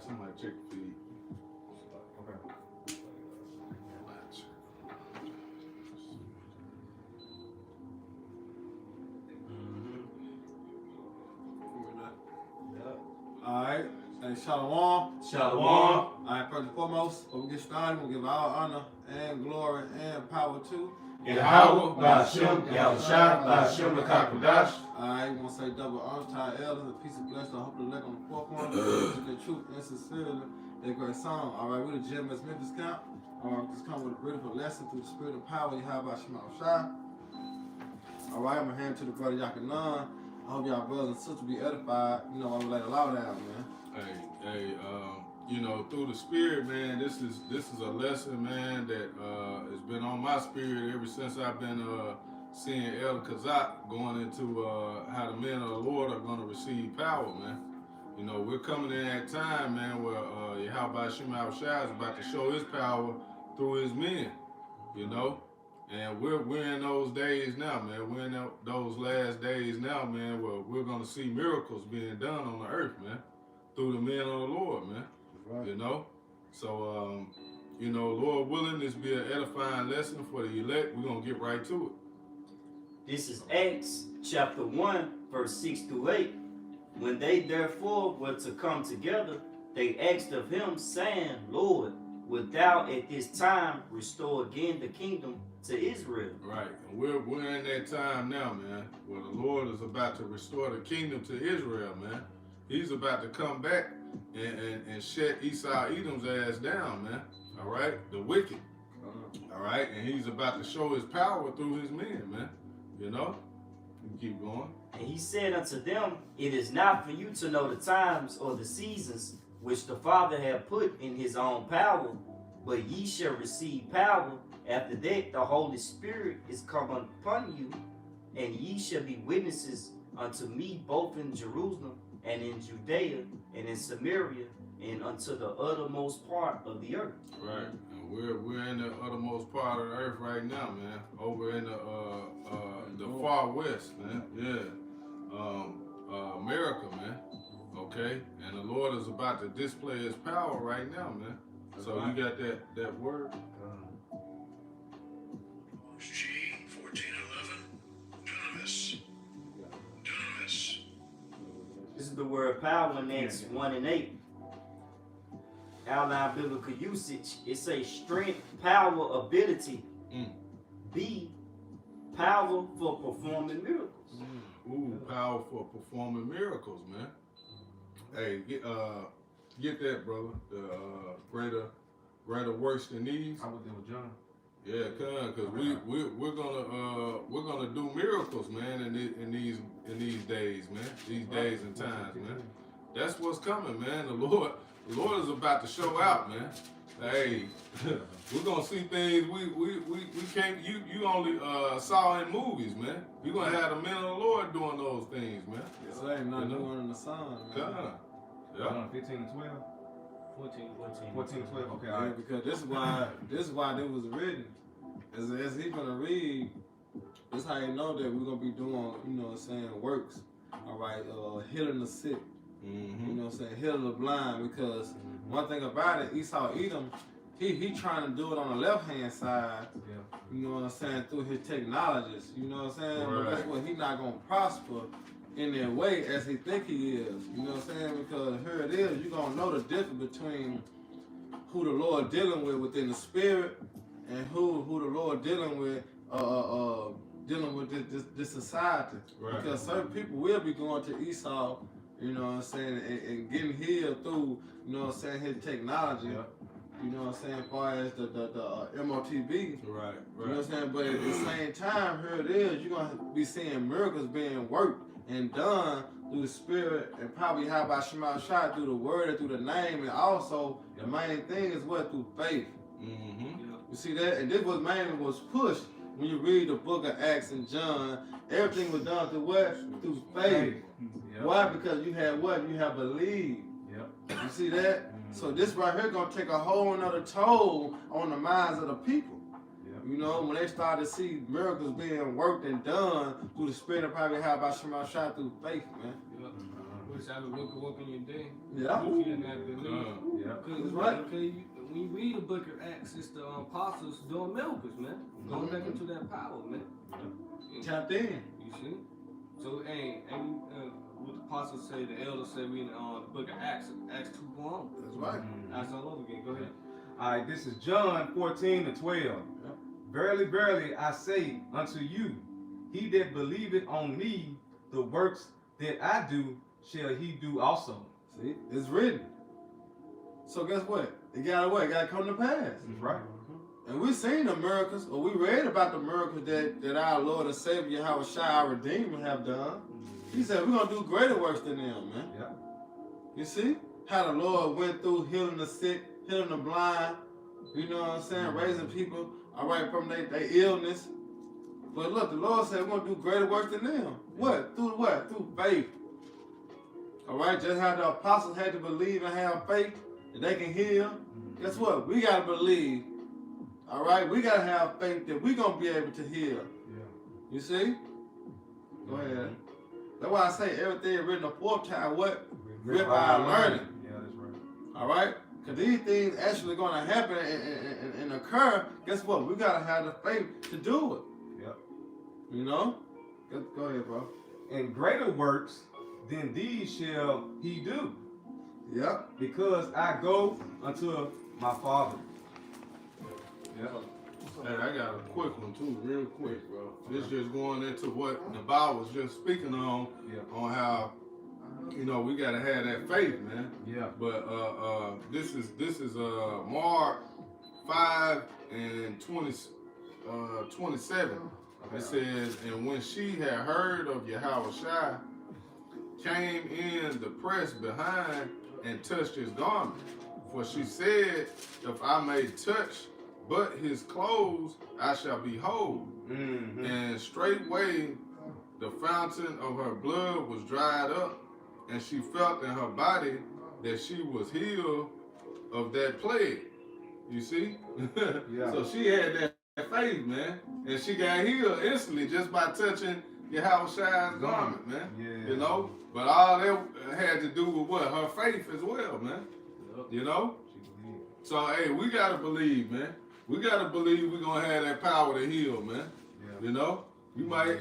Somebody check the feed. Okay. Alright, hey, Shalom. Shalom. Alright, first and foremost, before we get started, we'll give all honor and glory and power to Yahweh, Ba'ashem, Yahushua, Ba'ashem, L'Kakadash. Alright, we want to say double honor to our elders, a piece of blessing, I hope the leg on the forefront, the truth and sincerity, that great song. Alright, we're the GMS Memphis Camp. Alright, just come with a beautiful lesson through the spirit and power you have by Shema Shai. Alright, I'm going to hand to the brother Yakanan. I hope y'all brothers and sisters be edified. You know, I'm going to lay the law down, man. Hey, you know, through the spirit, man, this is a lesson, man, that has been on my spirit ever since I've been seeing Elder Kazak going into how the men of the Lord are going to receive power, man. You know, we're coming in that time, man, where Yahweh Shema Shai is about to show his power through his men, you know. And we're in those days now, man. We're in those last days now, man, where we're going to see miracles being done on the earth, man, through the men of the Lord, man. Right. You know? So, you know, Lord willing, this be an edifying lesson for the elect. We're going to get right to it. This is Acts chapter 1, verse 6 through 8. When they therefore were to come together, they asked of him, saying, Lord, wilt thou at this time restore again the kingdom to Israel? Right. And we're in that time now, man, where the Lord is about to restore the kingdom to Israel, man. He's about to come back and shut Esau Edom's ass down, man. All right? The wicked. All right? And he's about to show his power through his men, man. You know? You keep going. And he said unto them, It is not for you to know the times or the seasons which the Father hath put in his own power, but ye shall receive power. After that, the Holy Spirit is come upon you, and ye shall be witnesses unto me both in Jerusalem and in Judea and in Samaria and unto the uttermost part of the earth. Right. And we're in the uttermost part of the earth right now, man. Over in the far west, man. Yeah. America, man. Okay. And the Lord is about to display his power right now, man. So you got that word? G 1411. Dunamis. Dunamis. This is the word power in Acts 1 and 8. Outline biblical usage. It says strength, power, ability. B, power for performing miracles. Ooh, power for performing miracles, man. Hey, get that, brother. The greater works than these. I was there with John. Yeah, cause we're gonna do miracles, man, in these days, man. These days and times, man. That's what's coming, man. The Lord is about to show out, man. Hey, we're gonna see things we can't. You only saw in movies, man. You're gonna have the men of the Lord doing those things, man. Yes, ain't nothing new under the sun, man. Yeah. John 15 and 12. 14 and 12. Okay, all right. Because this is why it was written. As he gonna read, this how you know that we're gonna be doing, you know what I'm saying, works. All right, healing the sick. You know what I'm saying, healing the blind. Because one thing about it, Esau Edom, he trying to do it on the left hand side. Yeah. You know what I'm saying, through his technologies. You know what I'm saying, Right. but that's what he not gonna prosper in their way as he think he is. You know what I'm saying? Because here it is, you're gonna know the difference between who the Lord dealing with within the spirit and who the Lord dealing with this society. Right. Because certain people will be going to Esau, you know what I'm saying, and getting healed through, you know what I'm saying, his technology. Yeah. You know what I'm saying, as far as the MOTB. Right. You know what I'm saying? But at the same time, here it is, you're gonna be seeing miracles being worked and done through the spirit, and probably how by Shema Shai through the word and through the name, and also the main thing is what, through faith. You see that? And this was mainly was pushed when you read the book of Acts and John. Everything was done through what? Through faith. Yep. Why? Because you had what? You have believed. Yep. You see that? So this right here gonna take a whole nother toll on the minds of the people. Yep. You know, when they start to see miracles being worked and done through the spirit of probably how about Shema Shai through faith, man. Which I would work in your day. Yeah. If you didn't have belief. Yeah. Because Right. when you read the book of Acts, it's the apostles doing miracles, man. Going back into that power, man. Tapped in. You see? So, and what the apostles say, the elders say, we in the book of Acts 2:1. That's right. Acts all over again. Go ahead. All right, this is John 14:12. Yep. Verily, verily, I say unto you, he that believeth on me, the works that I do, shall he do also. See, it's written. So guess what? It gotta come to pass. That's right. And we seen the miracles, or we read about the miracles that our Lord and Savior, Yahushua, our Redeemer, have done. He said we're gonna do greater works than them, man. Yeah. You see how the Lord went through healing the sick, healing the blind, you know what I'm saying, raising people all right from their illness. But look, the Lord said we're gonna do greater works than them. What? Through what? Through faith. All right, just how the apostles had to believe and have faith that they can heal. Guess what? We gotta believe. All right, we gotta have faith that we're gonna be able to heal. Yeah. You see? Go ahead. That's why I say everything written the fourth time. What? Written by our learning. Yeah, that's right. All right? Because these things actually going to happen and occur. Guess what? We got to have the faith to do it. Yep. You know? Go ahead, bro. And greater works than these shall he do, Yep. because I go unto my Father. Yeah. Hey, I got a quick one too, real quick, bro. This just going into what the Bible was just speaking on, Yeah. on how, you know, we gotta have that faith, man. Yeah. But this is Mark 5 and 27. It says, and when she had heard of Yahushua, came in the press behind and touched his garment. For she said, if I may touch but his clothes, I shall be whole. Mm-hmm. And straightway the fountain of her blood was dried up, and she felt in her body that she was healed of that plague. You see? Yeah. So she had that faith, man. And she got healed instantly just by touching Yahushua's garment, man. Yeah. You know? But all that had to do with what? Her faith as well, man. You know? She believed. So, hey, we got to believe, man. We got to believe we're going to have that power to heal, man. Yeah. You know? You might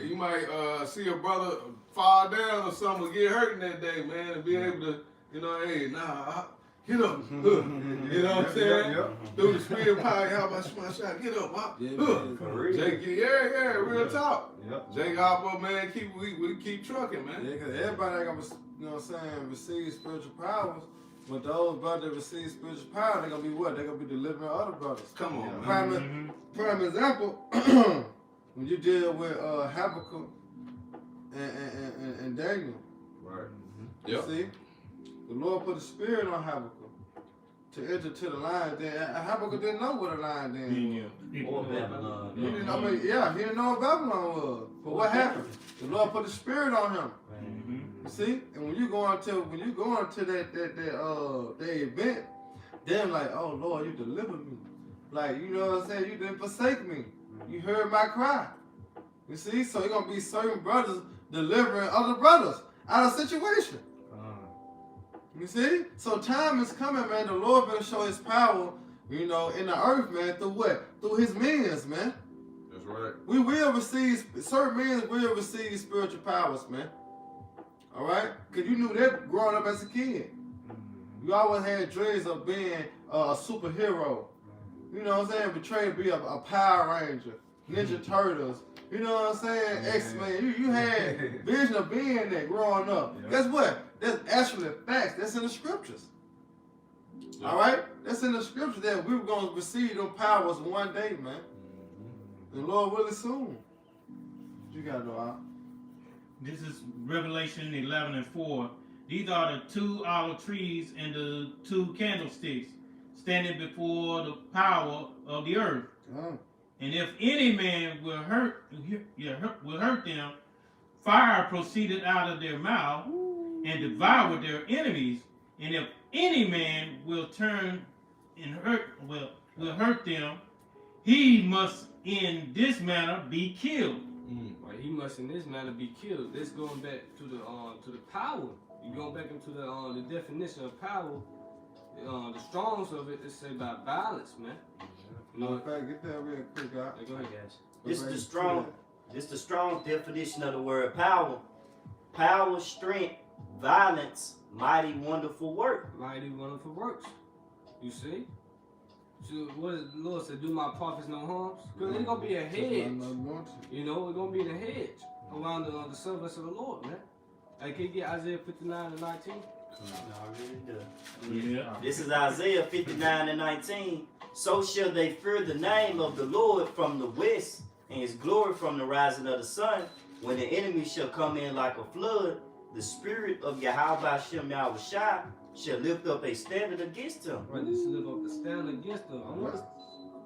see a brother fall down or something or get hurt in that day, man, and be able to, you know, hey, get up. You know what I'm saying? Yeah. Through the spirit power, how about my shot? Get up, Yeah, man. For real. Jake, real talk. Yep. Jake Harper, man, we keep trucking, man. Yeah, because everybody ain't going to, you know what I'm saying, receive spiritual powers. But those brothers that receive spiritual power, they're going to be what? They're going to be delivering other brothers. Come on, man. Prime example, when you deal with Habakkuk and Daniel, Right. you Yep. see, the Lord put a spirit on Habakkuk to enter to the lion den. Habakkuk didn't know what a lion den was. Or Babylon. He didn't know, he didn't know what Babylon was. But what happened? The Lord put a spirit on him. You see, and when you go into that event, then like, oh Lord, you delivered me. Like, you know what I'm saying? You didn't forsake me. You heard my cry. You see, so you're gonna be certain brothers delivering other brothers out of situation. You see? So time is coming, man. The Lord will show his power, you know, in the earth, man, through what? Through his minions, man. That's right. We will receive, certain minions will receive spiritual powers, man. All right? Because you knew that growing up as a kid. You always had dreams of being a superhero. You know what I'm saying? Betrayed to be a Power Ranger, Ninja Turtles. You know what I'm saying? Yeah. X-Men. You had vision of being that growing up. Yeah. Guess what? That's actually facts. That's in the scriptures. All right? That's in the scriptures that we were going to receive those powers one day, man. The Lord willing soon. What you got to know, This is Revelation 11 and 4. These are the 2 olive trees and the 2 candlesticks standing before the power of the earth. And if any man will hurt them, fire proceeded out of their mouth and devoured their enemies. And if any man will turn and hurt them, he must in this manner be killed. Right, he must in this manner be killed. That's going back to the power. You going back into the definition of power. The Strongs of it say by violence, man. You know, In fact, get that real quick, guy. go ahead. This is the strong definition of the word power. Power, strength, violence, mighty, wonderful work. Mighty wonderful works. You see? So what does the Lord said? Do my prophets no harms? Because it's gonna be a hedge. You know, it's gonna be the hedge around the servants of the Lord, man. Like, can you get Isaiah 59 and 19? Yeah. This is Isaiah 59 and 19. So shall they fear the name of the Lord from the west, and his glory from the rising of the sun. When the enemy shall come in like a flood, the spirit of Yahweh Shem Yahushai shall lift up a standard against him. Right, just live up the stand against them. I want to,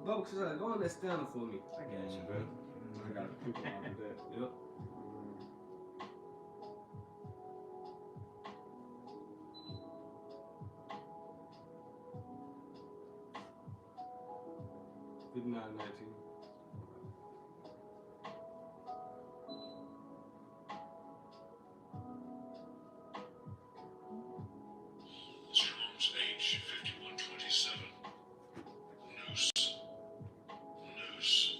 go on that standard for me. I got you, bro. I got to pick on that. Yep. Strong's H 5127. Noose.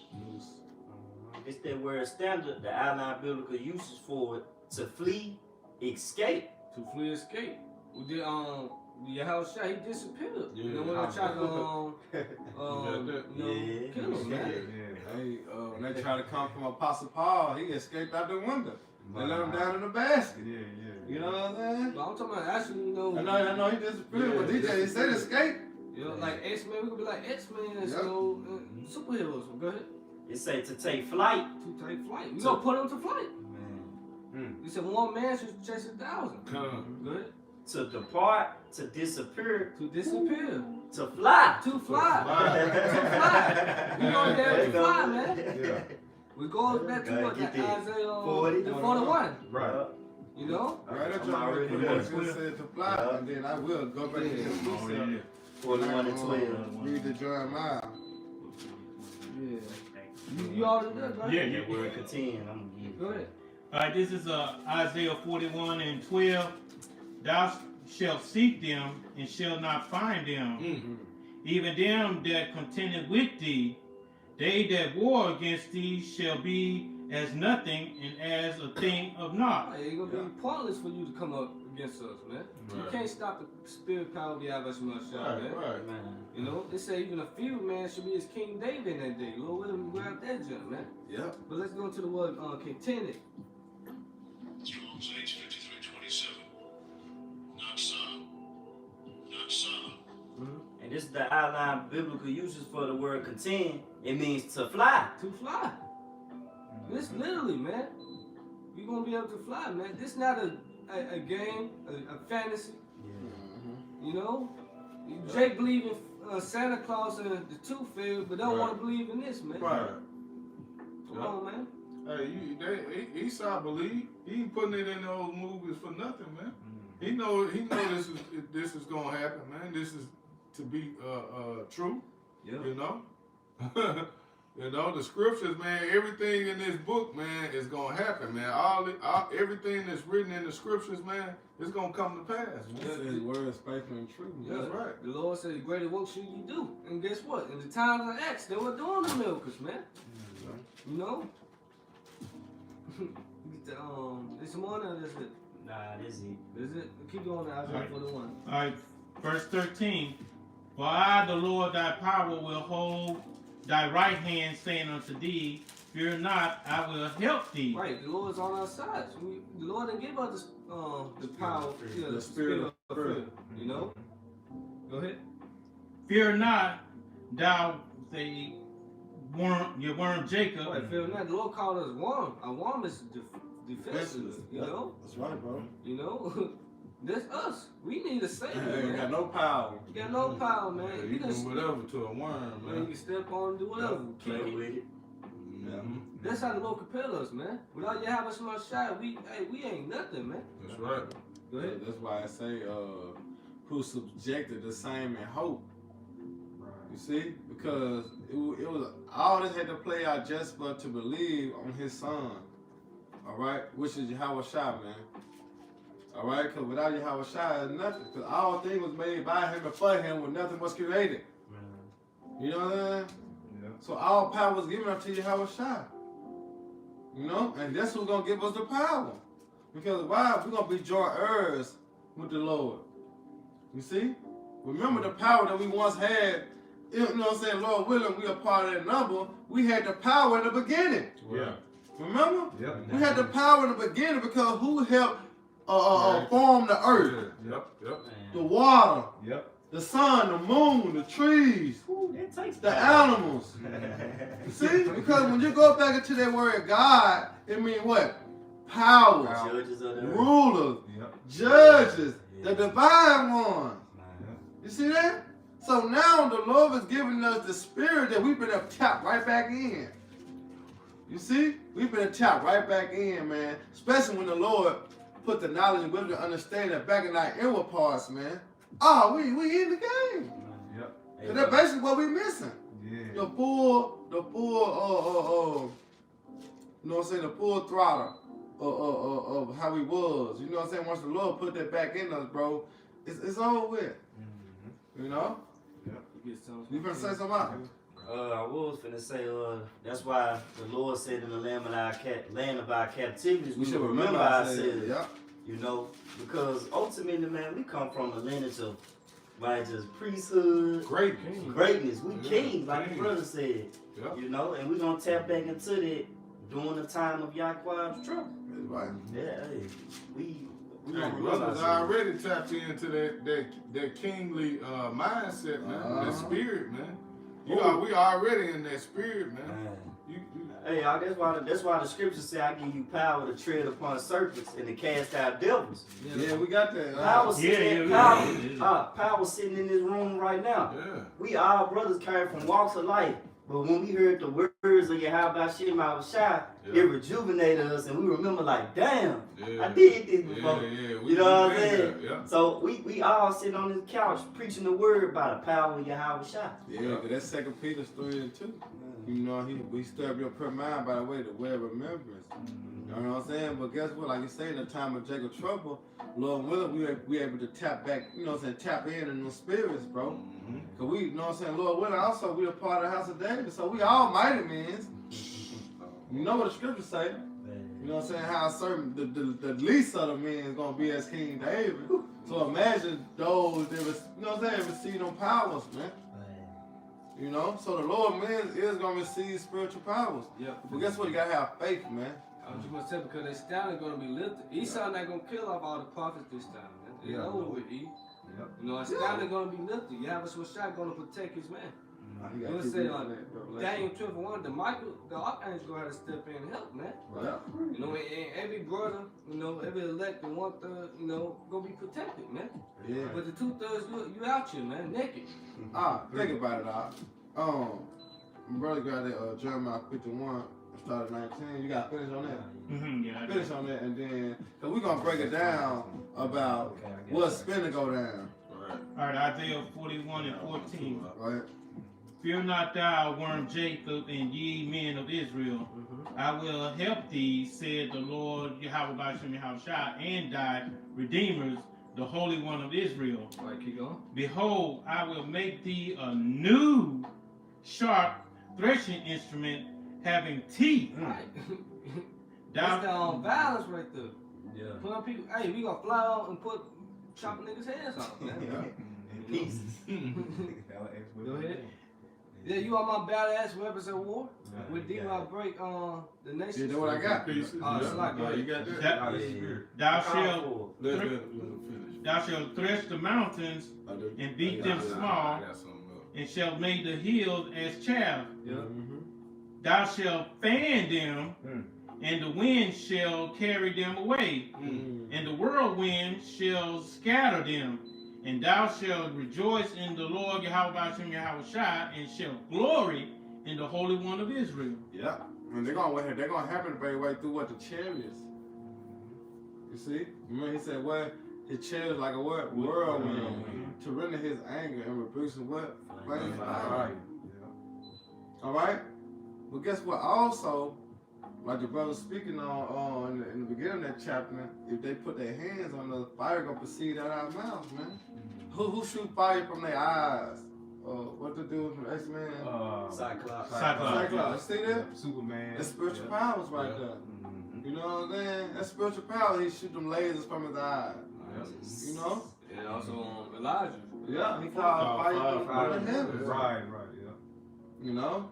It's that word standard, the outline biblical uses for it, to flee, escape. To flee, escape. We did Yahushua, he disappeared. Yeah. You know, when I tried to Yeah. kill him, man. Hey, when they try to come from Apostle Paul, he escaped out the window. They let him down in the basket. Yeah. You know what I'm saying? But I'm talking about actually, you know. I know he disappeared, but DJ, he said escape. You know, like X-Men, we could be like X-Men and Yep. superheroes. Go ahead. It say to take flight. To take flight. We gonna put them to flight. Man. He said one man should chase 1,000. Come. Go ahead. To depart, to disappear, To disappear. to fly. To fly. To fly. We gonna dare to fly, man. Yeah. We go back to Gotta what get that there. Isaiah 40. 41. Right. You know? Right, that's I'm what already I there. just said to fly, Yeah. and then I will go back to the Oh, yeah. 41 and 12. Read the Jeremiah. Yeah. You already did, right? Yeah. That word continue. I'm gonna give Go ahead. All right, this is Isaiah 41 and 12. Thou shalt seek them and shalt not find them. Even them that contended with thee, they that war against thee shall be as nothing and as a thing of naught. Hey, it's gonna be pointless for you to come up against us, man. You Right. can't stop the spirit power of Yahweh Shemashah, man. Right. Man. You know, they say even a few man should be as King David in that day. Lord, let him grab that jump, man. Yep. But let's go to the word contended. Strong's H 5327. Not some. Not some. And this is the outline biblical uses for the word contend. It means to fly. To fly. This literally, man. You're gonna be able to fly, man. This not a game, a fantasy. You know? Jake believe in Santa Claus and the Tooth Fairy, but don't Right. want to believe in this, man. Right. Come on, man. Hey, Esau believe. He ain't putting it in those movies for nothing, man. He know this is gonna happen, man. This is to be true. Yeah. You know? You know, the scriptures, man, everything in this book, man, is gonna happen, man. Everything that's written in the scriptures, man, is gonna come to pass, man. This is word is faithful and true. Yeah. That's right. The Lord said, greater work should you do. And guess what? In the times of Acts, they were doing the miracles, man. You know? It's more than this it. Nah, this is it. Is it? Keep going to Isaiah Right. 41. All right, verse 13. For I, the Lord thy power, will hold thy right hand, saying unto thee, fear not, I will help thee. Right, the Lord's on our side. The Lord didn't give us the power, The spirit of fear. You know? Go ahead. Fear not, thou say your worm Jacob. Right, feel that. The Lord called us worm. A worm is defenseless, you Yep. know? That's right, bro. You know? That's us. We need a savior, Hey, we man. got no power. You got no power, man. Yeah, You you can do whatever to a worm, man, you man. can step on and do whatever. Play Kick it. with it. Mhm. That's how the Lord compel us, man. Without Yahweh Shemashah, we ain't nothing, man. That's right. Go ahead. That's why I say, who subjected the same in hope. You see? Because it was all this had to play out just for to believe on his son. All right, which is Yahweh Shai, man. All right, because without Yahweh Shai, it's nothing. Because all things was made by him and for him when nothing was created. You know what I'm saying? Yeah. So all power was given up to Yahweh Shai. You know, and that's who's gonna give us the power. Because why? We're gonna be joint heirs with the Lord. You see? Remember the power that we once had. You know what I'm saying? Lord willing, we are part of that number. We had the power in the beginning. Yeah. Remember? Yep. We had the power in the beginning because who helped form the earth, Yep. the water, Yep. the sun, the moon, the trees, Ooh, that takes the power. animals. You see? Because when you go back into that word God, it means what? Powers, Judges of the earth. rulers, Yep. judges, the divine ones. Yep. You see that? So now the Lord is giving us the spirit that we've been tapped right back in. You see? We've been tapped right back in, man. Especially when the Lord put the knowledge and wisdom and understanding back in our inward parts, man. Oh, we in the game. Yep. Hey, And that's basically what we missing. Yeah. The full, you know what I'm saying, the full throttle of how we was. You know what I'm saying? Once the Lord put that back in us, bro, it's over with. You know? You get some. You finna say something about it? I was finna say, that's why the Lord said in the land of our captivities, we should remember ourselves. Yeah. You know, because ultimately, man, we come from a lineage of righteous priesthood, greatness. We Yeah, kings, like the kings. brother said. Yep. You know, and we're gonna tap back into that during the time of Yaquab's trouble. That's right. Yeah, hey, we Hey, gonna remember brothers ourselves. already tapped into that kingly mindset, man. That spirit, man. We already in that spirit, man. Man. You, Hey, y'all, that's why the scriptures say I give you power to tread upon serpents and to cast out devils. Yeah, we got that. Power sitting, yeah. power sitting in this room right now. yeah. We all brothers came from walks of life. But when we heard the words of Yahweh Shem Shai, Yeah. it rejuvenated us and we remember like, damn, Yeah. I did this before. Yeah. You know what I'm been saying? there, Yeah. So we all sitting on this couch preaching the word by the power of Yahweh Shai. Yeah, but that's 2 Peter 3:2. You know, we stir up your prayer mind by the way of remembrance. You know what I'm saying? But guess what? Like you say, in the time of Jacob's trouble, Lord willing, we able to tap back, you know what I'm saying, tap in those spirits, bro. Mm-hmm. Cause we, you know what I'm saying, Lord willing, also we a part of the house of David. So we all mighty men. You know what the scriptures say. You know what I'm saying? How certain the least of the men is gonna be as King David. So imagine those that was, you know what I'm saying, receive them powers, man. You know? So the Lord man is gonna receive spiritual powers. Yeah. But guess what? You gotta have faith, man. I was just gonna say because they standing gonna be lifted. Esau not gonna kill off all the prophets this time, man. It's Yeah. over with, E. Yep. You know, it's standing gonna be lifted. Yahweh Shai gonna protect his man. You You gotta know keep say reading on that, bro. Daniel 12:1, the archangel gonna have to step in and help, man. Right. You know, and every brother, you know, every elect and 1/3, you know, gonna be protected, man. Yeah. But the 2/3, you out here, man, naked. Think about it, my brother got that Jeremiah 51, started 19. You gotta finish on that. Yeah, I Finish on that, and then, cause we're gonna break it down about what's finna go down, Right. All right, Isaiah 41 and 14. right? Fear not thou, worm Jacob, and ye men of Israel. I will help thee, said the Lord Yahweh Bashem Yahushua, and thy redeemers, the Holy One of Israel. All right, keep going. Behold, I will make thee a new sharp threshing instrument having teeth. Right. Thou, That's the violence right there. Yeah. Put on people, hey, we gonna fly out and put chop niggas' heads off, man. Yeah. Pieces. Go ahead. Yeah, you are my badass weapons of war. With thee I break the nation. You know what I got? Pieces. Oh, it's like- you got that. That- thou shalt Let finish. thou shalt thresh the mountains I do. and beat I them got- small, I got something else. and shalt make the hills as chaff. Yeah. Mm-hmm. Thou shalt fan them, and the wind shall carry them away, and the whirlwind shall scatter them. And thou shalt rejoice in the Lord Yahweh Bashem Yahushua, and shalt glory in the Holy One of Israel. Yeah. And they're gonna happen the way through what the chariots. You see? Remember he said what? His chariot like a what? Whirlwind. To render his anger and rebuke some what? Flame fire. All right. But guess what? Also, like the brother speaking on in the beginning of that chapter, if they put their hands on the fire, gonna proceed out our mouths, man. Who shoot fire from their eyes? What to do from X-Men? Cyclops. Cyclops. See that? Superman. That's spiritual Yeah. powers right Yeah. there. Mhm. You know what I'm saying? That's spiritual power. He shoot them lasers from his eyes. You know? And also Elijah. Yeah, he called fire from the heavens. Right, yeah. You know?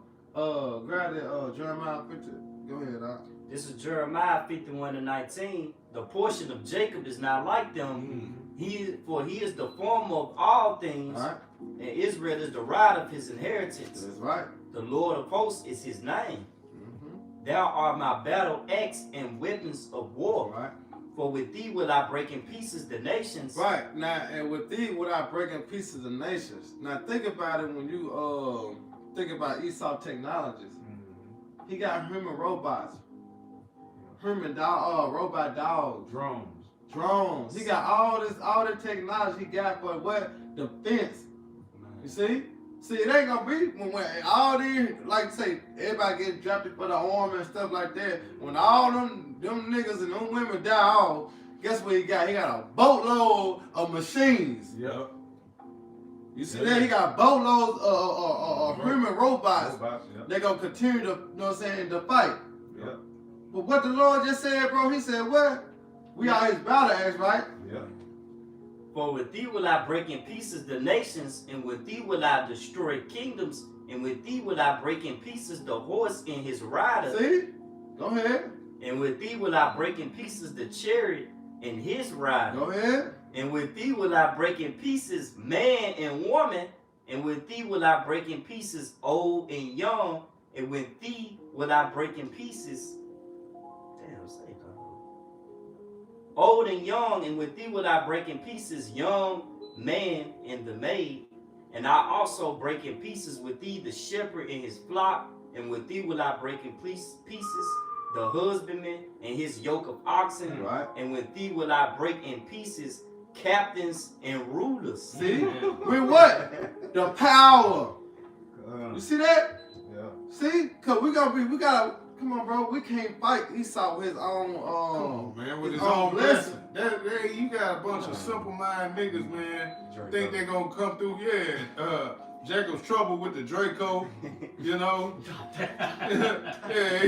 Grab that Jeremiah 50. Go ahead, Doc. This is Jeremiah 51:19. The portion of Jacob is not like them. He is the former of all things, All right? and Israel is the right of his inheritance. That's right. The Lord of hosts is his name. Mm-hmm. Thou art my battle axe and weapons of All war. right. For with thee will I break in pieces the nations. Right. Now, and with thee, without breaking pieces of nations. Now, think about it when you think about Esau Technologies. Mhm. He got human robots. Robot dogs. Drones. He got all the technology he got for what? Defense. You see? See, it ain't gonna be when all these, like say, everybody get drafted for the army and stuff like that. When all them niggas and them women die off, guess what he got? He got a boatload of machines. Yep. You see that? He got boatloads of human robots. Yeah. They gonna continue to, you know what I'm saying, to fight. Yeah. But what the Lord just said, bro, he said, what? We are his battle axe, right? Yeah. For with thee will I break in pieces the nations, and with thee will I destroy kingdoms, and with thee will I break in pieces the horse and his rider, See? Go ahead. and with thee will I break in pieces the chariot and his rider, Go ahead. and with thee will I break in pieces man and woman, and with thee will I break in pieces old and young, and with thee will I break in pieces. Damn, say that. Old and young, and with thee will I break in pieces young man and the maid, and I also break in pieces with thee the shepherd and his flock, and with thee will I break in pieces the husbandman and his yoke of oxen, Right. and with thee will I break in pieces captains and rulers. See? With what? The power. You see that? Yeah. See? Cause we gotta, come on, bro. We can't fight Esau with his own, Come on, man, with his his own own blessing. You got a bunch of simple mind niggas, man. Think they gonna come through. Yeah, Jacob's trouble with the Draco. You know. Yeah,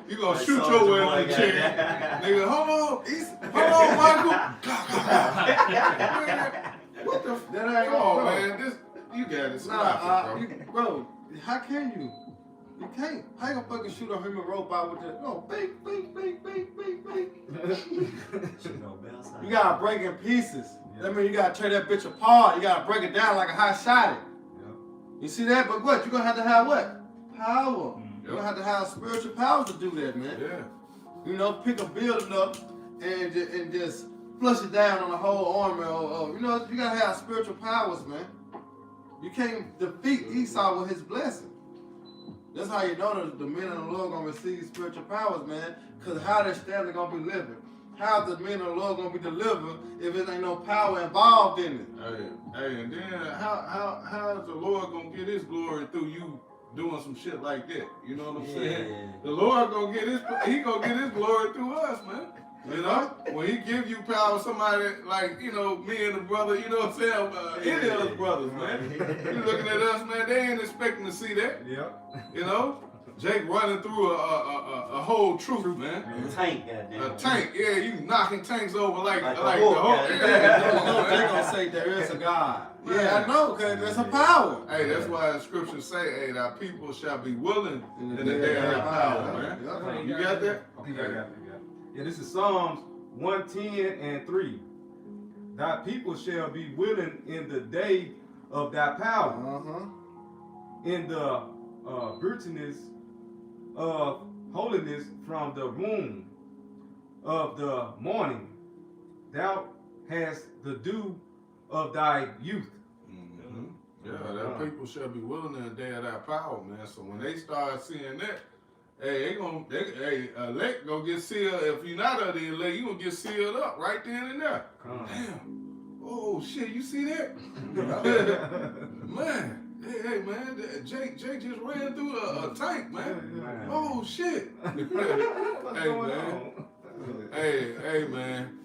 you gonna shoot your ass in the chair, nigga. Hold on, Michael. What the? That ain't Come on, bro. man. This you got it. Stop it, bro. Bro, how can you? You can't. How you gonna fucking shoot a human robot with the bing, bing, bing, bing, bing, bing. You gotta break in pieces. Yeah. That means you gotta tear that bitch apart. You gotta break it down like a hot shot. You see that? But what? You're gonna have to have what? Power. You're gonna have to have spiritual powers to do that, man. Yeah. You know, pick a building up and just flush it down on the whole army. Or you know, you gotta have spiritual powers, man. You can't defeat Esau with his blessing. That's how you know the men of the Lord gonna receive spiritual powers, man. Cause how their family gonna be living? How the men of the Lord gonna be delivered if there ain't no power involved in it? Hey, and then how is the Lord gonna get His glory through you doing some shit like that? You know what I'm saying? The Lord gonna get He gonna get His glory through us, man. You know, when He give you power, somebody like me and the brother, you know what I'm saying? Any of us brothers, man. You looking at us, man? They ain't expecting to see that. Yep. You know, Jake running through a whole troop, man. Tank, goddamn. A tank, yeah, you knocking tanks over like Like the a whole. Hulk, Yeah, They gonna say there is a God. Man. Yeah, I know, cause there's a power. Hey, that's why the scriptures say, hey, thy people shall be willing In in the day of their power, man. Yeah. You got that? I think I got it. Yeah, this is Psalms 110:3. Thy people shall be willing in the day of thy power, in the brightness of holiness from the womb of the morning. Thou hast the dew of thy youth. Yeah, that people shall be willing in the day of thy power, man. So when they start seeing that, hey, elect gonna get sealed. If you're not of the elect, you gonna get sealed up right then and there. Damn. Oh shit, you see that? Man, Hey, man, Jake just ran through a tank, man. Yeah. Oh, shit. What's Hey, going man. on? Hey, man.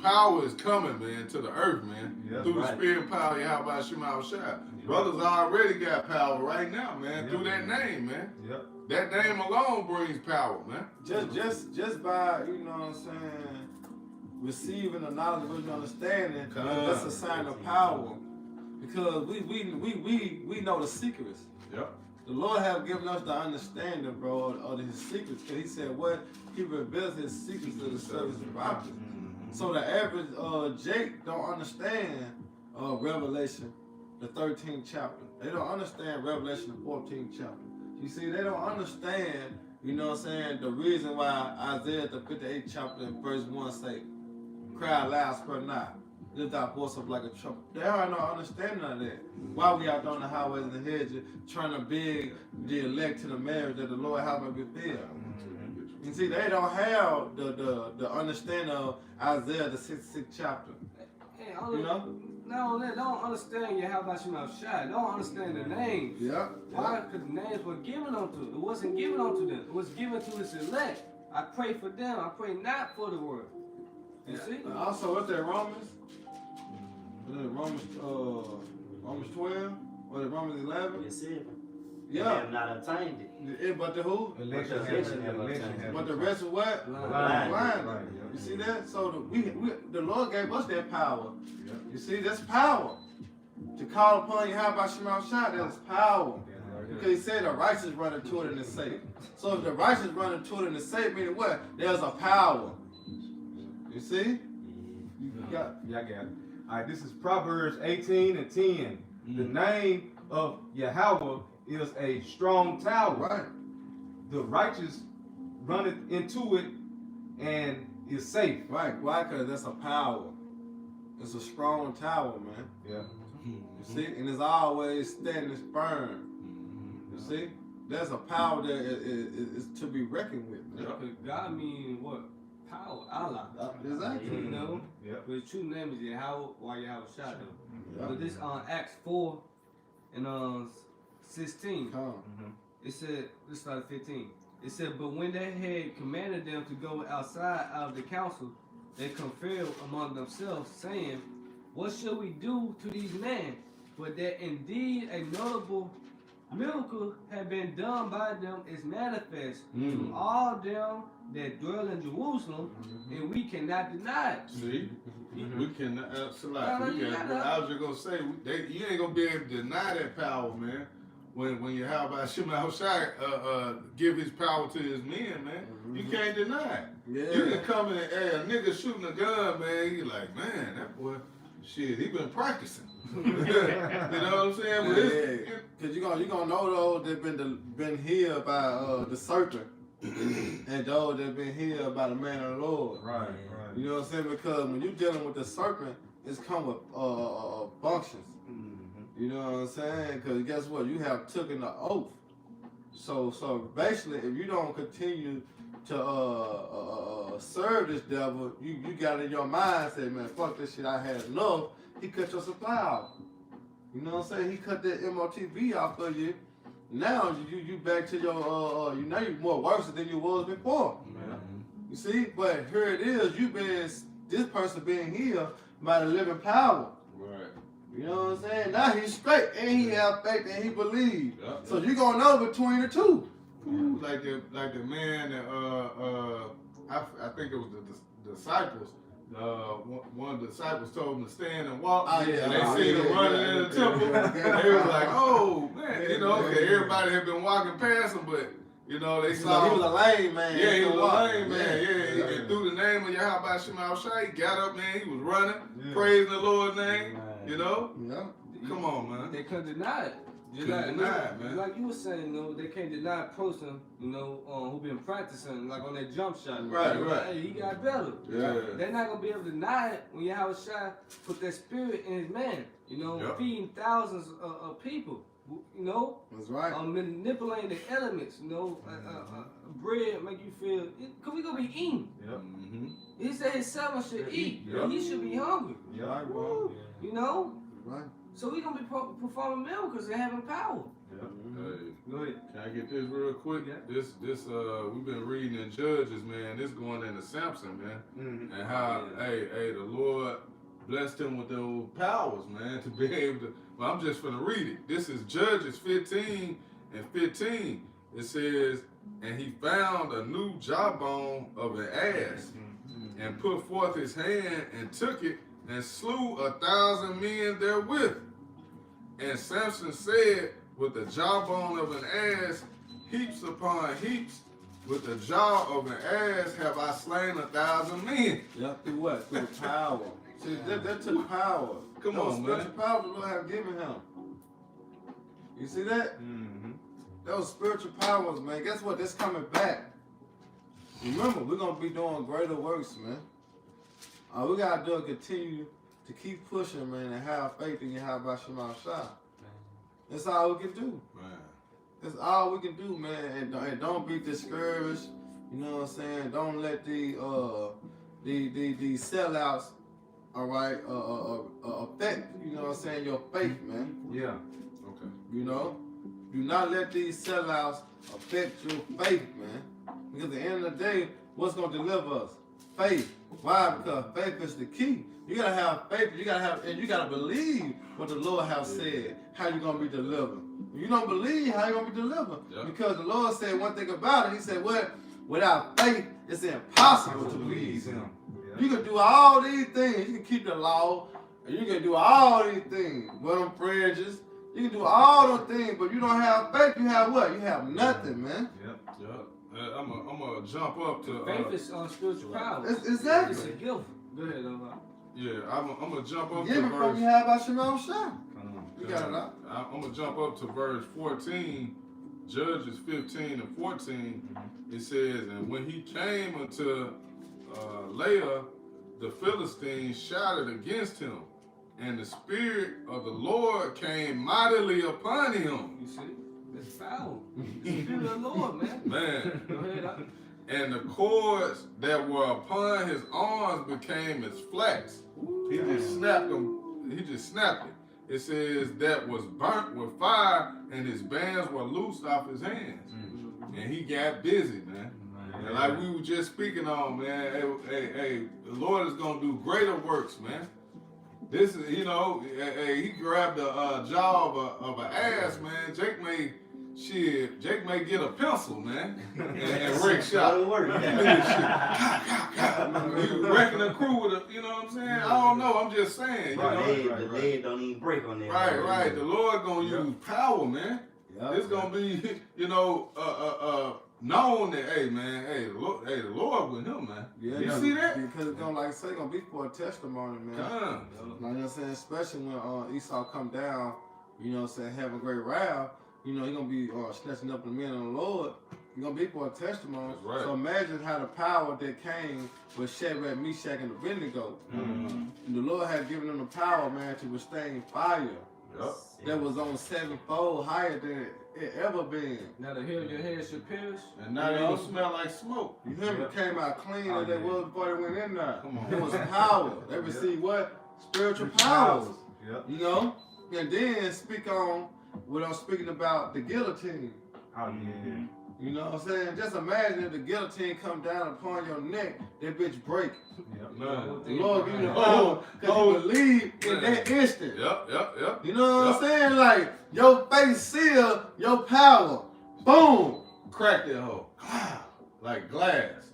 Power is coming, man, to the earth, man. Yeah, through right. the spirit and power, how about Shema Shai? Brothers already got power right now, man, Yeah. through that name, man. Yep. That name alone brings power, man. Just by, you know what I'm saying, receiving the knowledge, wisdom, understanding, that's a sign of power. Because we know the secrets. Yep. The Lord have given us the understanding, bro, of his secrets. Because he said what? He reveals his secrets to the servants and prophets. So the average Jake don't understand Revelation, the 13th chapter. They don't understand Revelation, the 14th chapter. You see, they don't understand, you know what I'm saying, the reason why Isaiah, the 58th chapter, verse 1 say, cry loud, spare not, lift thy voice up like a trumpet. They are no understanding of that. Why we out on the highways and the hedges trying to beg the elect to the marriage that the Lord have not fulfilled. You see, they don't have the understanding of Isaiah, the 66th chapter. Hey, You know? Not only that, don't understand how about Shema Shai. Don't understand the names. Yeah. Why? Because the names were given unto. It wasn't given unto them. It was given to his elect. I pray for them. I pray not for the world. You see? Also, what's that, Romans? Was it Romans 12? Was it Romans 11? It said, they Yeah. have not obtained it. But the who? Election has But the rest of what? Blind. Blind. Right, You see that? So the Lord gave us that power. Yeah. You see, that's power. To call upon you, how about Shema Shai? That's power. Because he said the righteous run into it and it's safe. So if the righteous run into it and it's safe, meaning what? There's a power. You see? You got Yeah, I got it. All right, this is Proverbs 18 and 10. The name of Yahweh is a strong tower. right. The righteous runneth into it and is safe. Right. Why? Because that's a power. It's a strong tower, man. Yeah. You see? And it's always standing firm. You see? There's a power that is to be reckoned with, man. Because God means what? Power. Allah. Exactly. You know? Yep. But his true name is Yahweh or Yahweh Shai. Yeah. But this Acts 4 and 16. Come. It said, let's start at 15. It said, but when they had commanded them to go outside of the council, they conferred among themselves, saying, what shall we do to these men? For that indeed a notable miracle had been done by them is manifest to all them that dwell in Jerusalem, and we cannot deny it. See? We can absolutely. You gotta- I was just gonna say, you ain't gonna be able to deny that power, man. When you how about Shema Shai give his power to his men, man. You can't deny it. Yeah. You can come in and hey, a nigga shooting a gun, man. You like, man, that boy, shit, he been practicing. You know what I'm saying? But it's, Cause you gonna know those that been healed by the serpent, and those that been healed by the man of the Lord. Right, You know what I'm saying? Because when you're dealing with the serpent, it's come with functions. You know what I'm saying? Because guess what? You have taken the oath. So basically, if you don't continue to serve this devil, you got in your mind say, man, fuck this shit. I had enough. He cut your supply off. You know what I'm saying? He cut that MOTV off of you. Now you back to your you know you're more worse than you was before. You see, but here it is. This person being healed by the living power. right. You know what I'm saying? Now he's straight and he have faith and he believes. Yep. So you gonna know between the two. Like the man that I think it was the disciples. One of the disciples told him to stand and walk. Oh, yeah. And they Oh, seen him yeah, running yeah, in the yeah, temple. yeah. They was like, oh man, you know, Yeah, okay, yeah. everybody had been walking past him, but you know they So saw he was a lame man. yeah, he was a walk. lame man. Yeah, and through the name of Yahweh Shema Shai, he got up, man. He was running, Yeah. praising the Lord's name. Right. You know, Yeah. come on, man. They couldn't deny it. Just Couldn't deny it, man. Like you were saying, you know, they can't deny a person, you know, who been practicing, like on that jump shot. Right, You know, right. Hey, he got better. Yeah. They're not gonna be able to deny it when Yahweh Shai put that spirit in his man. You know, Yep. feeding thousands of people. You know, That's right. manipulating the elements. You know, bread make you feel. Cause we gonna be eating. Yep. Mm-hmm. He said his servant should eat. Yep. He should be hungry. Yep. Right, bro. You know. Right. So we gonna be performing miracles and having power. Hey, Go ahead. can I get this real quick? Yeah. This we've been reading in Judges, man. This going into Samson, man. Mm-hmm. And how, hey, the Lord blessed him with those powers, man, to be able to. Well, I'm just gonna read it. This is Judges 15 and 15. It says, and he found a new jawbone of an ass, and put forth his hand and took it and slew 1,000 men therewith. And Samson said, with the jawbone of an ass, heaps upon heaps, with the jaw of an ass have I slain 1,000 men. Yep, through what? Through power. See, that took power. Come That was on, spiritual man. power the Lord have given him. You see that? Mm-hmm. Those spiritual powers, man. Guess what? That's coming back. Remember, we're gonna be doing greater works, man. All we gotta do is continue to keep pushing, man, and have faith in Yahweh Shema Shah. That's all we can do. Man. That's all we can do, man. And don't be discouraged. You know what I'm saying? Don't let the sellouts, all right, affect, you know what I'm saying, your faith, man. Yeah. Okay. You know? Do not let these sellouts affect your faith, man. Because at the end of the day, what's gonna deliver us? Faith. Why? Because faith is the key. You gotta have faith, you gotta believe what the Lord has said, how you gonna be delivered. If you don't believe, how you gonna be delivered? Yeah. Because the Lord said one thing about it, he said, what? Without faith, it's impossible to please him. You can do all these things. You can keep the law, and you can do all these things. Wear them fringes. You can do all those things, but you don't have faith. You have what? You have nothing, man. Yep. Yeah. I'm gonna jump up to. Faith is spiritual power. Exactly. It's a gift. Go ahead, Omar. Yeah, I'm gonna jump up Give to it from verse. you have by Shema Shah. Come on. You got it out. I'm gonna jump up to verse 14, Judges 15 and 14. It says, and when he came unto Leah, the Philistines shouted against him, and the Spirit of the Lord came mightily upon him. You see? It's power. The Spirit of the Lord, man. Man, Go ahead. and the cords that were upon his arms became as flax. He just snapped them. He just snapped it. It says that was burnt with fire, and his bands were loosed off his hands. And he got busy, man. And like we were just speaking on, man, hey, the Lord is gonna do greater works, man. This is, you know, he grabbed the jaw of an ass, man. Jake may get a pencil, man, and Rick shot. That'll work. You wrecking a crew with a, you know what I'm saying? I don't know. I'm just saying, you know. The leg don't even break on that. Right. The Lord gonna use power, man. Yep. It's gonna be, you know, known that, hey, man, the Lord with him, man. Yeah, You see that? Because it's gonna, like I say, gonna be for a testimony, man. Come. Like you know what I'm saying, especially when Esau come down, you know what I'm saying, have a great round, you know, he's gonna be snatching up the men of the Lord. He's gonna be for a testimony. That's right. So imagine how the power that came with Shadrach, Meshach, and Abednego. Mm-hmm. And the Lord had given them the power, man, to withstand fire. Yep. That was on sevenfold higher than it ever been. Now the hair of your head should pierce. And now they gonna smell like smoke. You hear me? It came out cleaner than it was before they went in there. Come on. It was power. They received what? Spiritual powers. Yep. You know? And then speak on what I'm speaking about, the guillotine. Oh, yeah. You know what I'm saying? Just imagine if the guillotine come down upon your neck, that bitch break. Yep. Man. The Lord give you the power because you believe in that instant. Yep. You know what I'm saying? Like, your face seal your power. Boom. Crack that hoe. Like glass.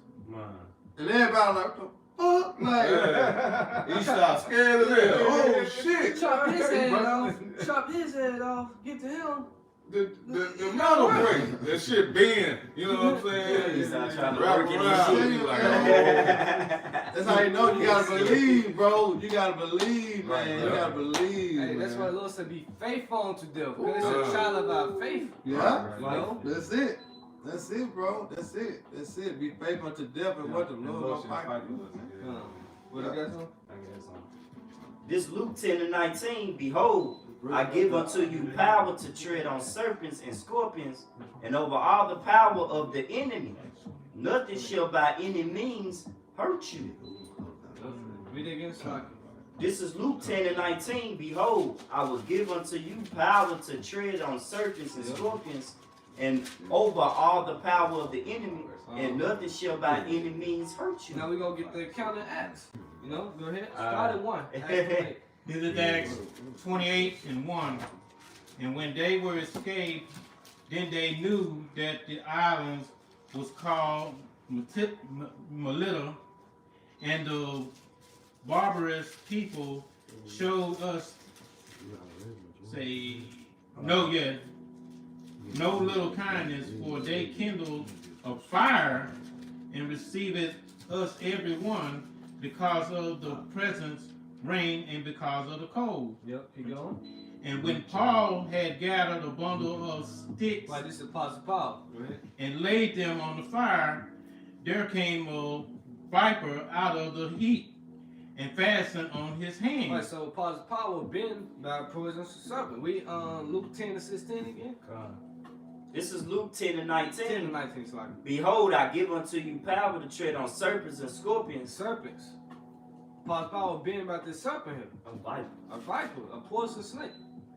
And everybody like, what the fuck? Like, Yeah. Esau scared of hell. Oh shit. Chop his head off. Chop his head off. Get to him. The metal break. That shit bend. You know what I'm saying? He's not trying to Wrap work it around. in. You like, oh. that's how you know you gotta believe, bro. You gotta believe, man. Right, You right. gotta believe. Hey, that's man. why the Lord said be faithful unto death. Because it's a child of our faith. Yeah, You know? that's it. That's it, bro. That's it. Be faithful to death and what the Lord gonna fight for. What you got some? This Luke 10 and 19, behold, I give unto you power to tread on serpents and scorpions, and over all the power of the enemy. Nothing shall by any means hurt you. Read it again, Slocky. This is Luke 10 and 19. Behold, I will give unto you power to tread on serpents and scorpions and over all the power of the enemy, and nothing shall by any means hurt you. Now we're going to get the account of Acts. You know, go ahead. Start at 1. Acts 28. This is Acts 28 and 1. And when they were escaped, then they knew that the islands was called Melita, and the barbarous people showed us, say, no little kindness, for they kindled a fire and received us every one because of the presence rain and because of the cold. Yep, keep going. And when Paul had gathered a bundle of sticks Right, this is Apostle Paul. Go ahead. and laid them on the fire, there came a viper out of the heat and fastened on his hand. Right, so Apostle Paul was bitten by a poisonous serpent. We Luke 10 and 16 again. This is Luke 10 and 10 and 19. 19 slide. Behold, I give unto you power to tread on serpents and scorpions. Serpents. Apostle Paul was bitten by this serpent here. A viper, a poisonous snake.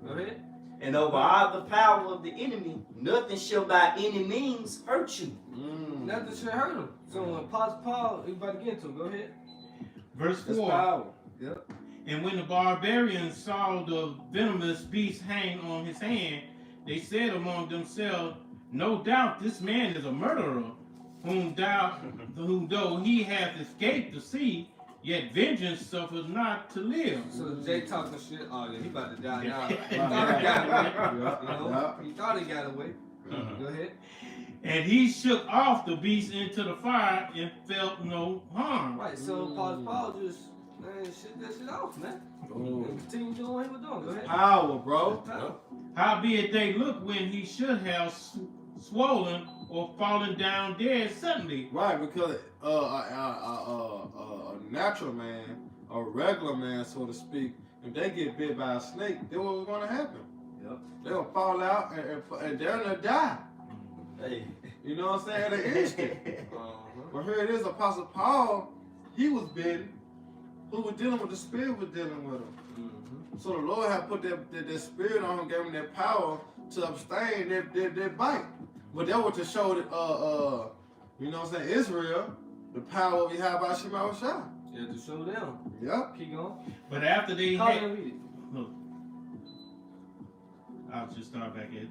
Go ahead. And over all the power of the enemy, nothing shall by any means hurt you. Nothing should hurt him. So when Apostle Paul, we about to get into it. Go ahead. Verse That's 4. power. Yep. And when the barbarians saw the venomous beast hang on his hand, they said among themselves, no doubt this man is a murderer, whom though he hath escaped the sea, yet vengeance suffereth not to live. So Jay talking shit. Oh yeah, he about to die now. He thought he got away. You know? He thought he got away. Go ahead. And he shook off the beast into the fire and felt no harm. Right. So Apostle Paul just shit that shit off, man. And continue doing what he was doing. Go ahead. Power, bro. Howbeit they looked when he should have swollen or fallen down dead suddenly. Right, because a natural man, a regular man, so to speak, if they get bit by a snake, then what was going to happen? Yep. They'll fall out and they're going to die. Hey. You know what I'm saying? At an instant. But here it is, Apostle Paul, he was bitten. Who was dealing with the Spirit was dealing with him. So the Lord had put that Spirit on him, gave him that power to abstain that bite. But that was to show that, you know what I'm saying, Israel, the power of Yahweh Shema Shah. Yeah, to show them. Yep. Keep going. But after they How had, you read it? look, I'll just start back at,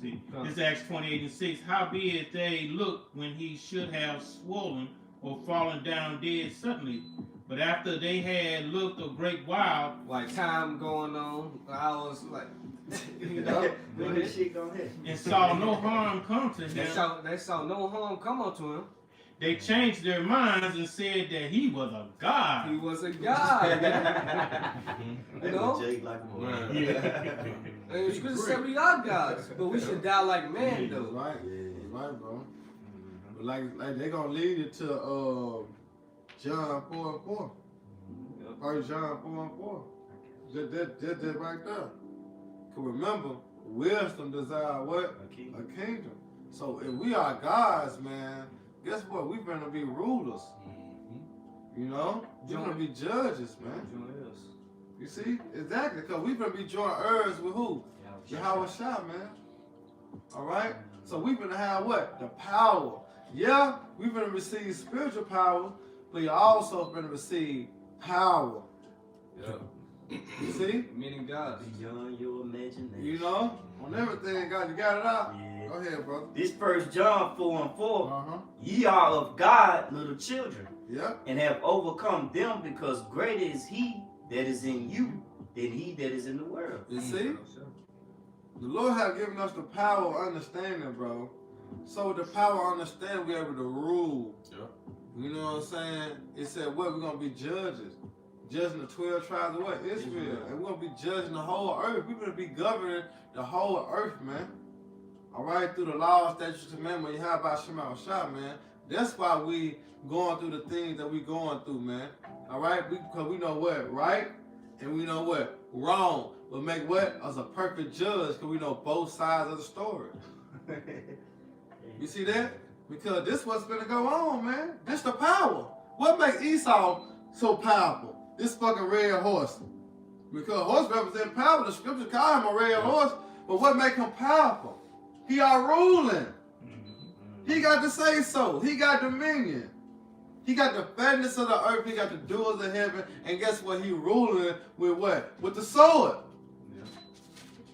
see. Come. This Acts 28 and 6. Howbeit they looked when he should have swollen or fallen down dead suddenly. But after they had looked a great while, Like time going on, hours, like, you know, go ahead. Shit, go ahead. and saw no harm come to They him, saw no harm come unto him. they changed their minds and said that he was a He god. was a god, man. You know? Jake like a boy. And the scripture said we are gods, but we should die like men, though. Right. Right, bro. But like they gonna lead it to John 4 and 4. First John 4 and 4. That right there. Cause remember, wisdom desire what? A kingdom. So if we are gods, man, guess what? We gonna be rulers. You know? We're gonna be judges, man. You see? Exactly. Cause we gonna be joint heirs with who? Yahweh Shah, man. Alright? So we gonna have what? The power. Yeah, we gonna receive spiritual power, but you also gonna receive power. Yeah. You see? Meaning gods. Beyond your imagination. You know? On everything, God, you got it out? Yeah. Go ahead, brother. This First John 4 and 4. Uh-huh. Ye are of God, little children, Yep. and have overcome them, because greater is he that is in you than he that is in the world. You see? The Lord has given us the power of understanding, bro. So with the power of understanding, we're able to rule. Yep. You know what I'm saying? It said what? We're going to be judges. Judging the 12 tribes of what? Israel. And we're going to be judging the whole earth. We're going to be governing the whole earth, man. All right? Through the laws, statutes, commandments, you have about Shema Shah, man. That's why we going through the things that we going through, man. All right? Because we know what? Right? And we know what? Wrong. But make what? Us a perfect judge, because we know both sides of the story. You see that? Because this what's going to go on, man. This the power. What makes Esau so powerful? this fucking red horse. Because horse represent power. The scripture call him a red horse. But what make him powerful? He are ruling. He got to say so. He got dominion. He got the fatness of the earth. He got the doors of heaven. And guess what? He ruling with what? With the sword.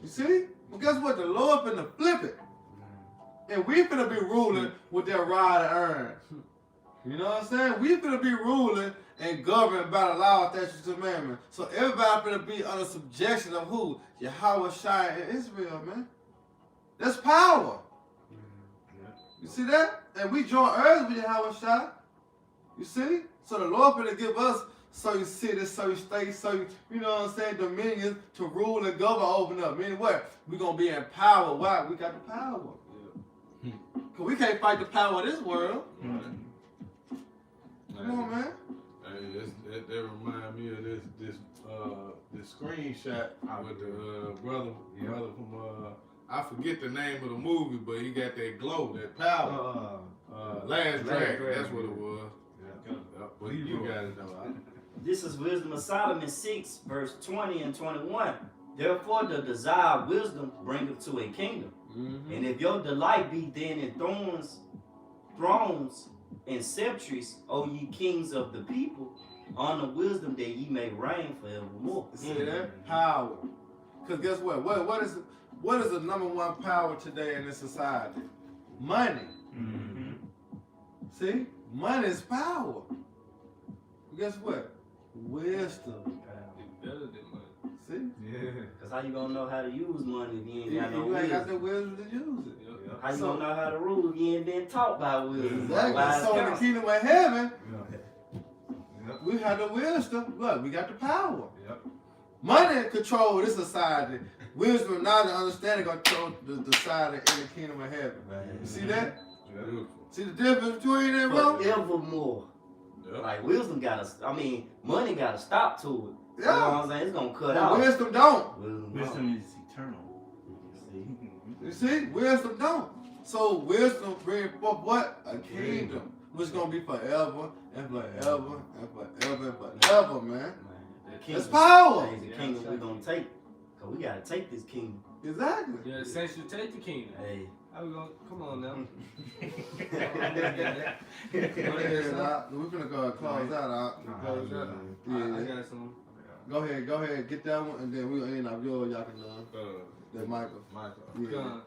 You see? Well, guess what? The Lord finna flip it. And we finna be ruling with that rod of iron. You know what I'm saying? We finna be ruling and governed by the law, statutes, and commandments. So everybody finna be under subjection of who? Yahweh Shai and Israel, man. That's power. You see that? And we join earth with Yahweh Shai. You see? So the Lord finna give us certain cities, certain states, certain, you know what I'm saying, dominions to rule and govern over them. Meaning what? We're going to be in power. Why? We got the power. Because we can't fight the power of this world. Come on, man. Hey, that remind me of this screenshot with the brother from I forget the name of the movie, but he got that glow, that power. Last Dragon, that's what it was. But you gotta know. This is Wisdom of Solomon 6, verse 20 and 21. Therefore, the desire of wisdom bringeth to a kingdom. And if your delight be then in thrones, and sceptres, O ye kings of the people, on the wisdom that ye may reign forevermore. See that? Power. Because guess what? What is the number one power today in this society? Money. See? Money is power. Guess what? Wisdom. Better than money. See? Yeah. Because how you gonna know how to use money if you ain't You got no ain't got wisdom? the wisdom to use it. How you gonna know how to rule if you ain't been taught by wisdom? Exactly. Wise So in the counsel. kingdom of heaven, Yep. we have the wisdom. Look, we got the power. Yep. Money control this society. Wisdom, knowledge, and understanding control the society in the kingdom of heaven. You see that? Beautiful. See the difference between them, bro? Forevermore. Yep. Like wisdom money gotta stop to it. You know Yeah. what I'm saying? It's gonna cut But out. wisdom don't. Wisdom is eternal. You see? Wisdom don't. So wisdom bring forth what? A kingdom. Which is gonna be forever and forever and forever and forever, man. That's power. It's the kingdom we're gonna take. Cause we gotta take this kingdom. Exactly. Yeah, the saints should take the kingdom. Hey. How we gonna? Come on now. Go ahead, Doc. We're gonna go close out, Doc. Close out. I Yeah. got some. Go ahead, get that one, and then we'll end up yours. Y'all can that Michael. Yeah.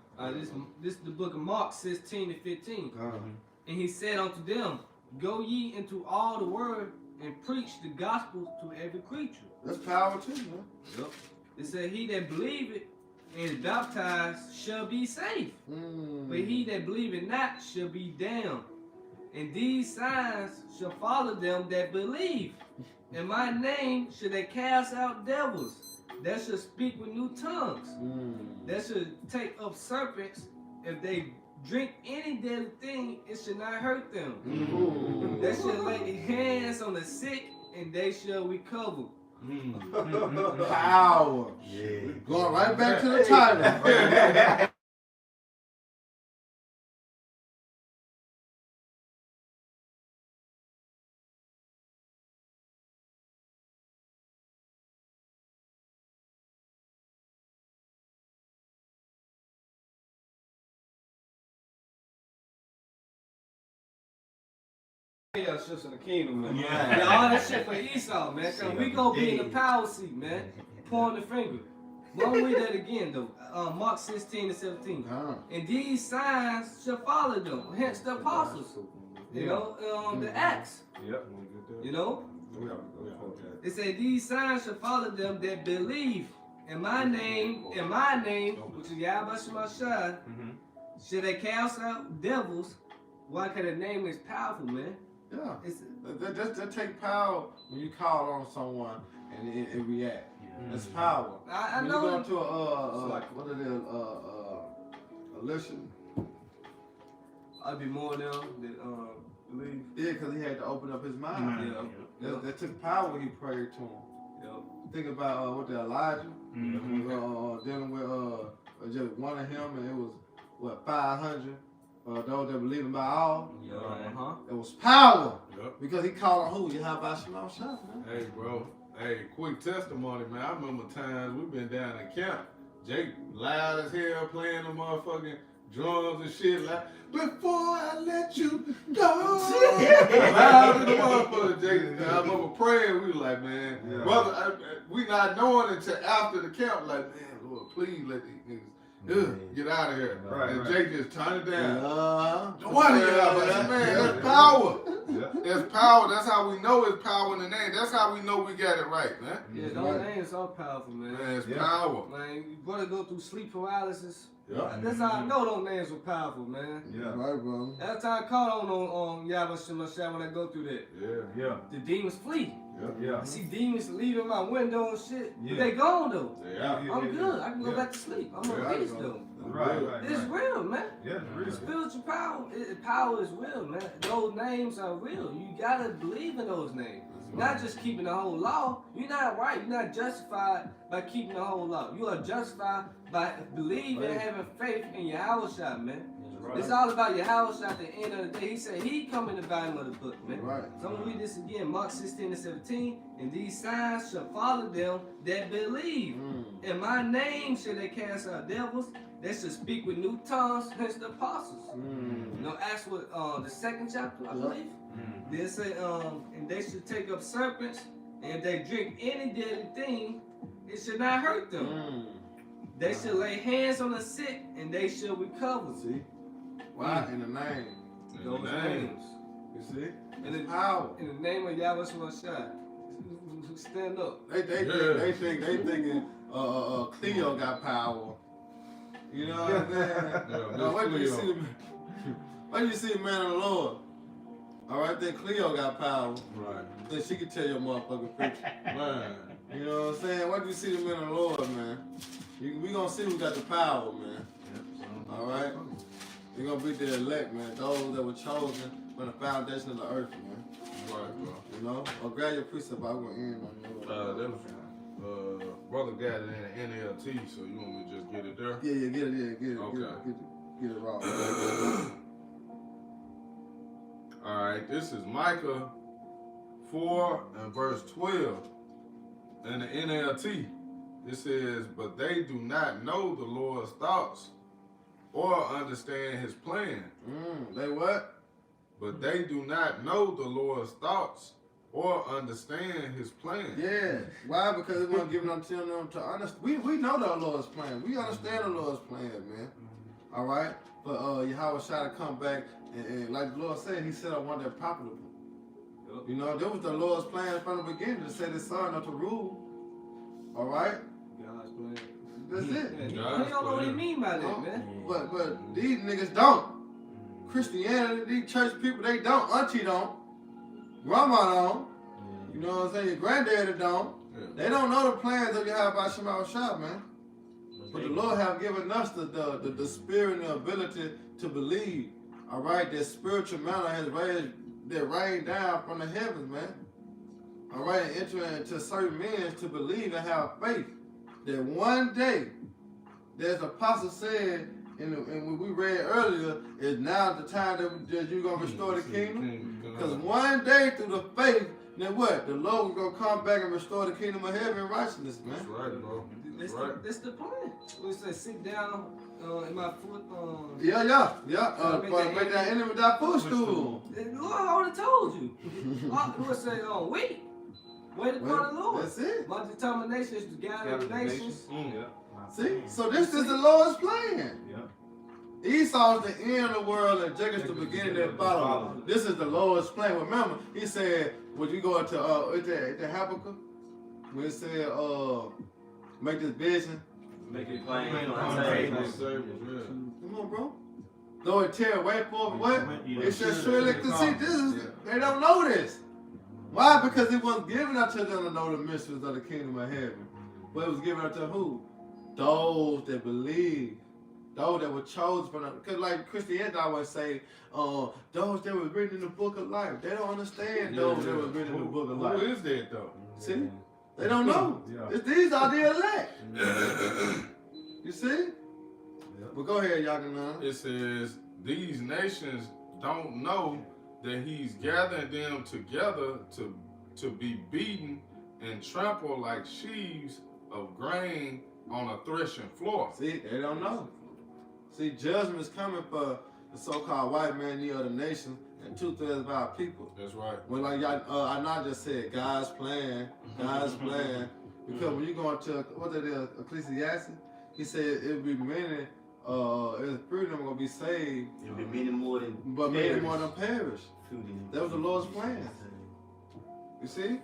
This is the book of Mark 16 to 15. And he said unto them, Go ye into all the world and preach the gospel to every creature. That's power too, man. Yep. It said, He that believeth and is baptized shall be saved. But he that believeth not shall be damned. And these signs shall follow them that believe. In my name shall they cast out devils. That shall speak with new tongues. That shall take up serpents. If they drink any deadly thing, it shall not hurt them. They shall lay their hands on the sick, and they shall recover. Power. Yeah. Going right back to the title. Yeah, shifts in the kingdom, man. Yeah. Yeah, all that shit for Esau, man. Cause we gonna be in the power seat, man. Pointing the finger. But I'm gonna read that again, though. Mark 16 and 17. And these signs shall follow them. Hence the apostles. You know, the Acts. Yep. You know? It said, these signs shall follow them that believe in my name, which is Yahweh Shemashah, shall they cast out devils. Why? Because the name is powerful, man. Yeah. It's, That take power when you call on someone and it react. That's power. I When know. you go to what it is, election. I'd be more of them that believe. Yeah, because he had to open up his mind. Yeah. That took power when he prayed to him. Yep. Think about what the Elijah dealing with just one of him, and it was what 500. Those that believe in by all. Yeah. It was power Yep. because he called on who? Yahweh Shemashah, man. Hey, bro. Hey, quick testimony, man. I remember times we've been down in camp. Jake loud as hell playing the motherfucking drums and shit like, before I let you go. Loud as the motherfucker, Jake. I remember praying. We was like, man, Yeah. brother, we not knowing until after the camp. Like, man, Lord, please let these niggas get out of here. Right, and right. Jake just turned it down. Don't Don't want to get out, but man, that's power. Yeah. That's power. That's how we know it's power in the name. That's how we know we got it right, man. Yeah, those names are powerful, man. Man, it's Yeah. power. Man, you brother go through sleep paralysis. Yeah. That's how I know those names were powerful, man. Yeah. Right, bro. That's how I caught on Yahweh Shemashah when I go through that. Yeah. Yeah. The demons flee. Yeah. I see demons leaving my window and shit. Yeah. But they gone though. Yeah. I'm good. I can go back to sleep. I'm Yeah, a beast bro. though. Right, right, It's right. real, man. Yeah, it's real. Spiritual power, power is real, man. Those names are real. You gotta believe in those names. Not just keeping the whole law. You're not right. You're not justified by keeping the whole law. You are justified by believing and having faith in Yahushua, man. It's all about Yahushua at the end of the day. He said he come in the volume of the book, man. Right. So I'm gonna read this again, Mark 16:17. And these signs shall follow them that believe. In my name shall they cast out devils. They shall speak with new tongues, hence the apostles. You know, Acts what the second chapter, I believe. They say, and they should take up serpents, and if they drink any deadly thing, it should not hurt them. They should lay hands on the sick, and they shall recover. See? Why? In the name. Those Name. names. You see? In the, Power. in the name of Yahweh Shemashah. Stand up. They thinking Cleo got power. You know what I'm saying? Yeah, No, wait till you Cleo. see wait till you see the man of the Lord. Alright, then Cleo got power. Right. Then she can tell your motherfucking picture. Man. You know what I'm saying? Wait till you see the man of the Lord, man. We gonna see who got the power, man. Alright? We gonna be the elect, man. Those that were chosen from the foundation of the earth, man. Right, bro. You know? Or grab your precept, I'm gonna end on you. That was, brother got it in NLT, so you want me to just get it there? Yeah, get it, Okay. get it raw. All right, this is Micah 4 and verse 12 in the NLT. It says, but they do not know the Lord's thoughts or understand his plan. They what? But they do not know the Lord's thoughts or understand his plan. Yeah. Why? Because it wasn't given unto them to understand. We know the Lord's plan. We understand the Lord's plan, man. All right? But Yahweh shot to come back and like the Lord said, he said I want that profitable. You know, that was the Lord's plan from the beginning to set his son up to rule. All right? God's plan. That's it. Yeah, he God's don't know what he plan. mean by that, man. But these niggas don't. Christianity, these church people, they don't. Auntie don't. Grandma don't. You know what I'm saying? Your granddaddy don't. Yeah. They don't know the plans of Yahweh Shema Shah, man. But the Lord have given us the spirit and the ability to believe. All right, that spiritual manna has rained down from the heavens, man. All right, and enter into certain men to believe and have faith that one day, as the apostle said, and what we read earlier, is now the time that you're going to restore the kingdom. Because one day through the faith, then what? The Lord will go come back and restore the kingdom of heaven and righteousness, man. That's right, bro. That's Right. the plan. We say sit down in my foot. Yeah. Make that enemy thy footstool. The Lord already told you. Lord say, wait. Wait upon the Lord. That's it. My determination is to gather the nations. Yeah. See? So this is the Lord's plan. Yeah. Esau's the end of the world and Jacob's the beginning of the follow. This is the Lord's plan. Remember, he said, would you go into the Habakkuk? When it said, make this vision. Make it plain Plain on on the the table. Yeah. Come on, bro. Though it tear away for what? Yeah. It shall surely conceive. This is, they don't know this. Why? Because it wasn't given unto them to know the mysteries of the kingdom of heaven. But it was given unto who? Those that believe. Those that were chosen from the, because like Christianity always say, those that were written in the book of life. They don't understand those that were written in the book of life. Who is that though? See? They don't know. Yeah. These are the elect. You see? Well, go ahead, Yakinan. It says these nations don't know that he's gathering them together to be beaten and trample like sheaves of grain on a threshing floor. See, they don't know. See, judgment is coming for the so-called white man, the other nation, and 2/3 of our people. That's right. When like y'all, I not just said God's plan, God's plan. Because when you go into what that is, Ecclesiastes, he said it'll be many, it's few of them gonna be saved, It'll be many more than but many perish. more than perish. That was the Lord's plan. You see? Yep.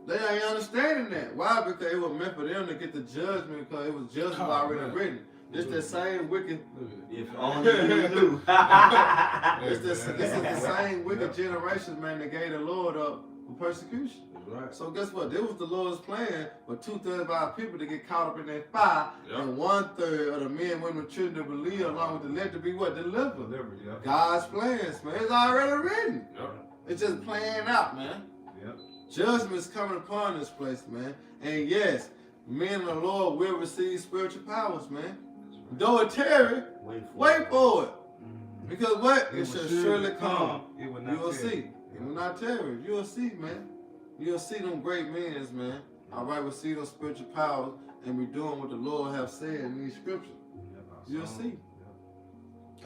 They ain't understanding that. Why? Because it was meant for them to get the judgment, because it was judgment already man. written. It's the same wicked. Look at If only you knew. It's the same wicked generations, man, that gave the Lord up for persecution. That's right. So guess what? This was the Lord's plan for 2/3 of our people to get caught up in that fire, Yep. and 1/3 of the men, women, and children to believe, along with the led to be what? Delivered. Delivery, yeah. God's plans, man. It's already written. Yep. It's just playing out, man. Yep. Judgment is coming upon this place, man. And yes, men of the Lord will receive spiritual powers, man. Though it tarry, wait for it. Because what? It shall surely come. It will You not will tarry. see. It will not tarry. You will see, man. You'll see them great men, man. All right, we'll see those spiritual powers and be doing what the Lord have said in these scriptures. Yep, I You'll saw see. him.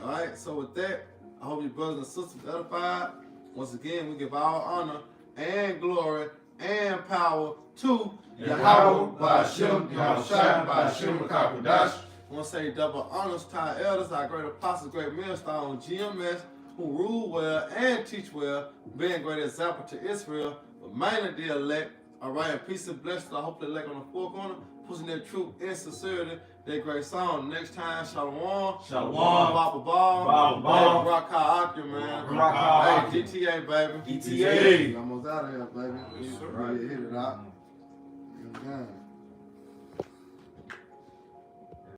All right, so with that, I hope your brothers and sisters edified. Once again, we give all honor and glory and power to Yahweh, Ba'ashem, Yahushua, Ba'ashem, Makakodash. I want to say double honors to our elders, our great apostles, great ministers on GMS, who rule well and teach well, being a great example to Israel, but mainly the elect. All right, and peace and blessings. I hope the elect on the four corner, pushing their truth and sincerity. Their great song. Next time, Shalom. Shalom. Baba Ball. Baba Ball. Rock Akim, man. Rock Hey, GTA, baby. GTA. Almost out of here, baby. Yes, sir. Right, hit it out. Good game.